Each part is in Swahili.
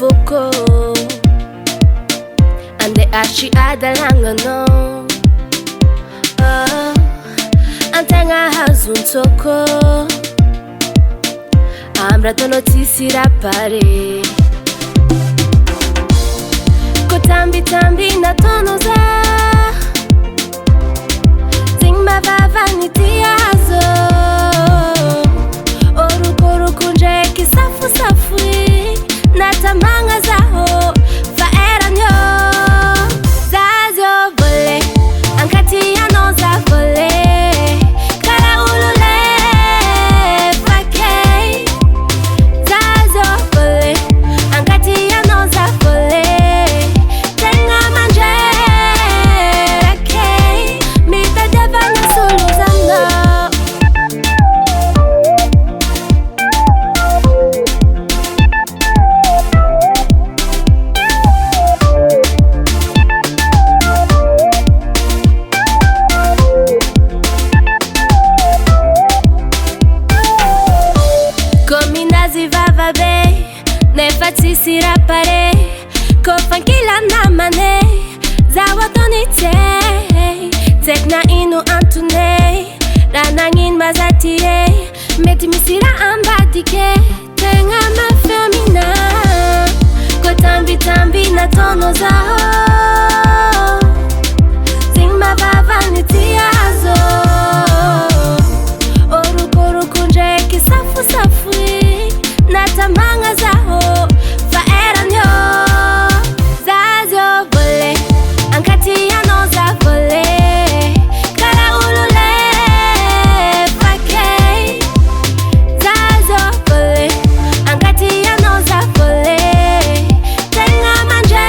mufuko ande ashi adalanga no antanga hazuntoko ambra tonotisira pare kotambi tambi na tonoza zingma vavanitia hazo orukoro kunje kisafu safui natamanga zaho faera nyo zazio vole ankati ano za vole kara ulule fakei zazio vole ankati ano za vole tenga manje rakei mita devanya suluzanga. Nefatisira pare kofankila na mane zawatonite tekna inu antune ranangin mazatire metimisira ambadike tenga mafemina kotambi tambi na tono zaho zingma vavanitia hazo orukoro kunje kisafu safui natamanga zaho faera nyo zazio vole ankati ano za vole kara ulule fakei zazio vole ankati ano za vole tenga manje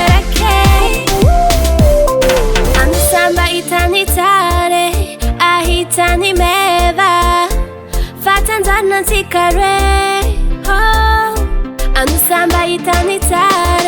rakei anusamba itanitare ahitani meva fatanzana tikare oh anusamba itanitare